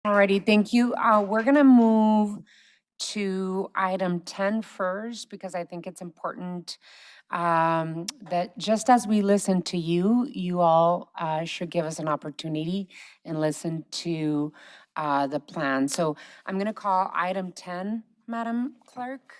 Alrighty, thank you. We're gonna move to item 10 first because I think it's important that just as we listen to you, you all should give us an opportunity and listen to the plan. So I'm gonna call item 10, Madam Clerk.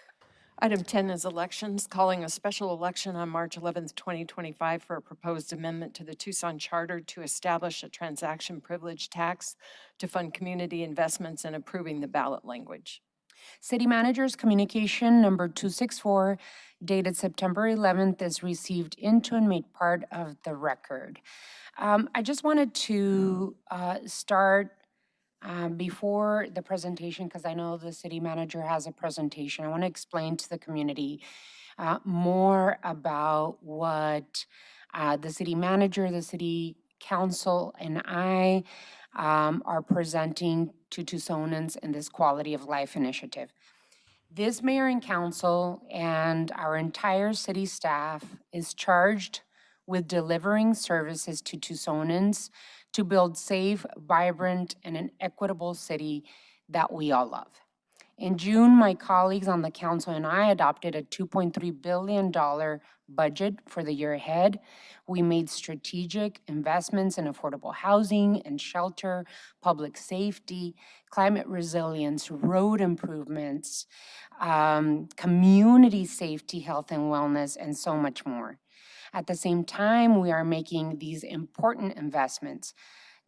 Item 10 is elections, calling a special election on March 11th, 2025 for a proposed amendment to the Tucson Charter to establish a transaction privilege tax to fund community investments and approving the ballot language. City Manager's communication number 264 dated September 11th is received into and made part of the record. I just wanted to start before the presentation, because I know the city manager has a presentation. I want to explain to the community more about what the city manager, the city council, and I are presenting to Tucsonans in this quality of life initiative. This mayor and council and our entire city staff is charged with delivering services to Tucsonans to build safe, vibrant, and an equitable city that we all love. In June, my colleagues on the council and I adopted a $2.3 billion budget for the year ahead. We made strategic investments in affordable housing and shelter, public safety, climate resilience, road improvements, community safety, health and wellness, and so much more. At the same time, we are making these important investments.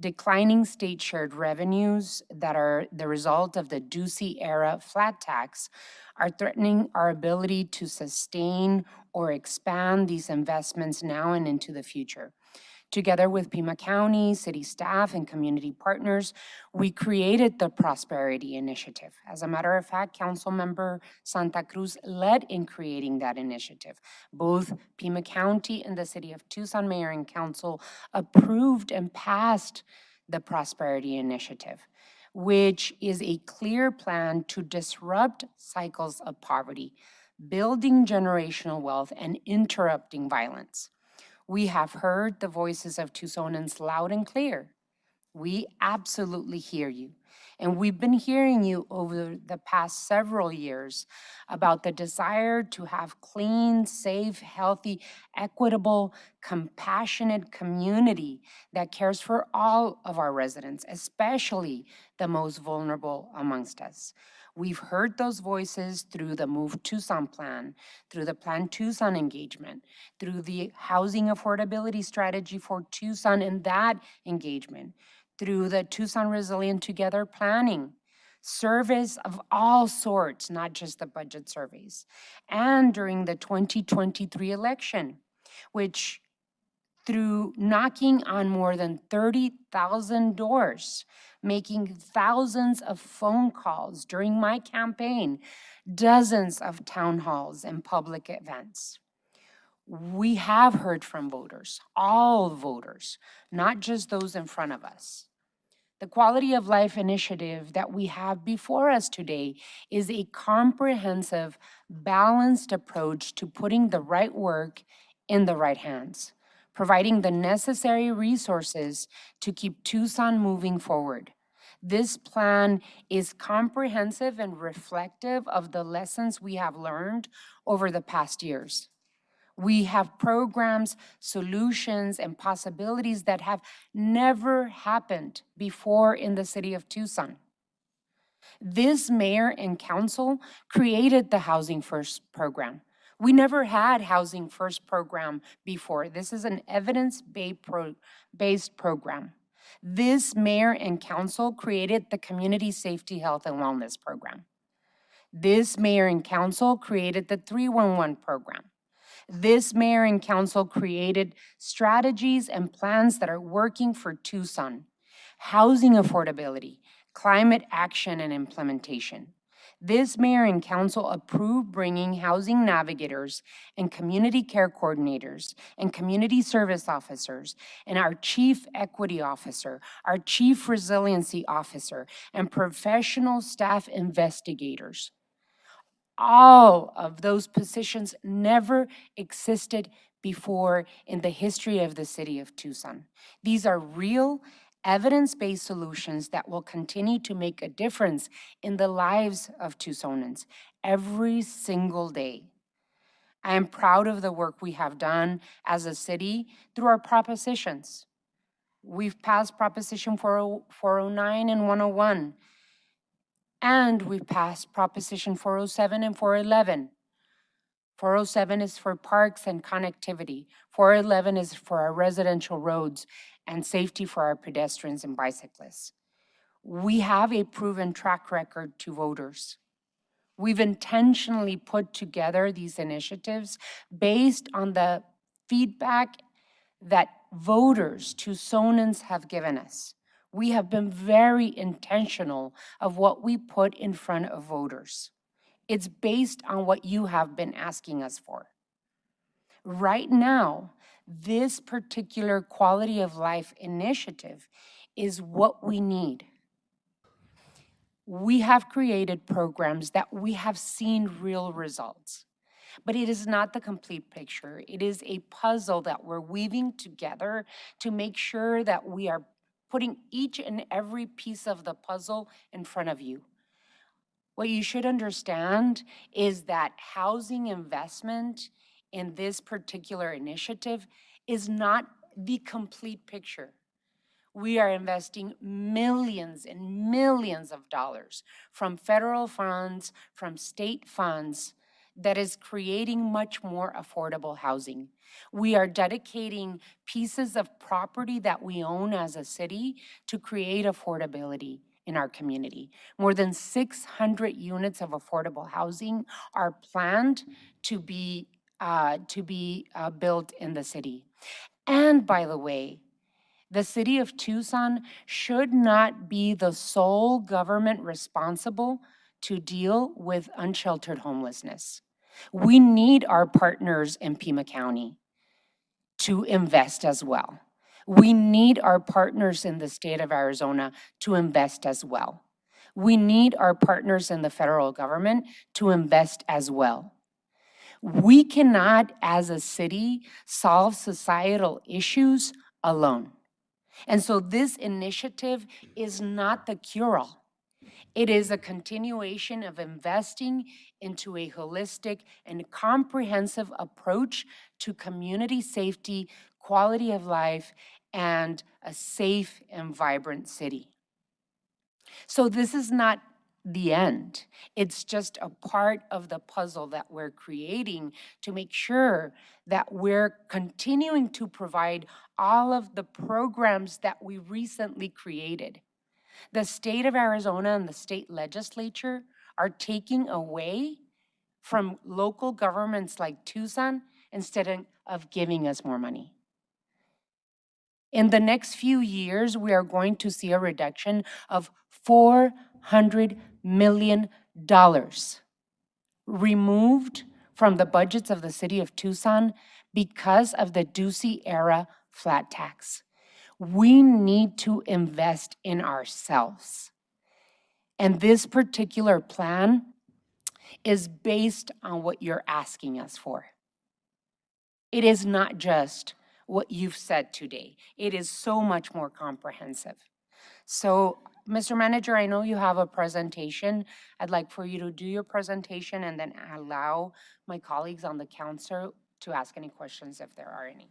Declining state shared revenues that are the result of the Ducey era flat tax are threatening our ability to sustain or expand these investments now and into the future. Together with Pima County, city staff, and community partners, we created the Prosperity Initiative. As a matter of fact, Councilmember Santa Cruz led in creating that initiative. Both Pima County and the city of Tucson Mayor and Council approved and passed the Prosperity Initiative, which is a clear plan to disrupt cycles of poverty, building generational wealth, and interrupting violence. We have heard the voices of Tucsonans loud and clear. We absolutely hear you. And we've been hearing you over the past several years about the desire to have clean, safe, healthy, equitable, compassionate community that cares for all of our residents, especially the most vulnerable amongst us. We've heard those voices through the Move Tucson plan, through the Plan Tucson engagement, through the housing affordability strategy for Tucson and that engagement, through the Tucson Resilient Together planning, service of all sorts, not just the budget surveys, and during the 2023 election, which through knocking on more than 30,000 doors, making thousands of phone calls during my campaign, dozens of town halls and public events. We have heard from voters, all voters, not just those in front of us. The Quality of Life initiative that we have before us today is a comprehensive, balanced approach to putting the right work in the right hands, providing the necessary resources to keep Tucson moving forward. This plan is comprehensive and reflective of the lessons we have learned over the past years. We have programs, solutions, and possibilities that have never happened before in the city of Tucson. This mayor and council created the Housing First program. We never had Housing First program before. This is an evidence-based program. This mayor and council created the Community Safety, Health, and Wellness program. This mayor and council created the 311 program. This mayor and council created strategies and plans that are working for Tucson: housing affordability, climate action and implementation. This mayor and council approved bringing housing navigators and community care coordinators and community service officers and our chief equity officer, our chief resiliency officer, and professional staff investigators. All of those positions never existed before in the history of the city of Tucson. These are real evidence-based solutions that will continue to make a difference in the lives of Tucsonans every single day. I am proud of the work we have done as a city through our propositions. We've passed Proposition 409 and 101, and we've passed Proposition 407 and 411. 407 is for parks and connectivity. 411 is for our residential roads and safety for our pedestrians and bicyclists. We have a proven track record to voters. We've intentionally put together these initiatives based on the feedback that voters, Tucsonans, have given us. We have been very intentional of what we put in front of voters. It's based on what you have been asking us for. Right now, this particular quality of life initiative is what we need. We have created programs that we have seen real results, but it is not the complete picture. It is a puzzle that we're weaving together to make sure that we are putting each and every piece of the puzzle in front of you. What you should understand is that housing investment in this particular initiative is not the complete picture. We are investing millions and millions of dollars from federal funds, from state funds, that is creating much more affordable housing. We are dedicating pieces of property that we own as a city to create affordability in our community. More than 600 units of affordable housing are planned to be built in the city. And by the way, the city of Tucson should not be the sole government responsible to deal with unsheltered homelessness. We need our partners in Pima County to invest as well. We need our partners in the state of Arizona to invest as well. We need our partners in the federal government to invest as well. We cannot, as a city, solve societal issues alone. And so this initiative is not the cure-all. It is a continuation of investing into a holistic and comprehensive approach to community safety, quality of life, and a safe and vibrant city. So this is not the end. It's just a part of the puzzle that we're creating to make sure that we're continuing to provide all of the programs that we recently created. The state of Arizona and the state legislature are taking away from local governments like Tucson instead of giving us more money. In the next few years, we are going to see a reduction of $400 million removed from the budgets of the city of Tucson because of the Ducey era flat tax. We need to invest in ourselves. And this particular plan is based on what you're asking us for. It is not just what you've said today. It is so much more comprehensive. So, Mr. Manager, I know you have a presentation. I'd like for you to do your presentation and then allow my colleagues on the council to ask any questions if there are any.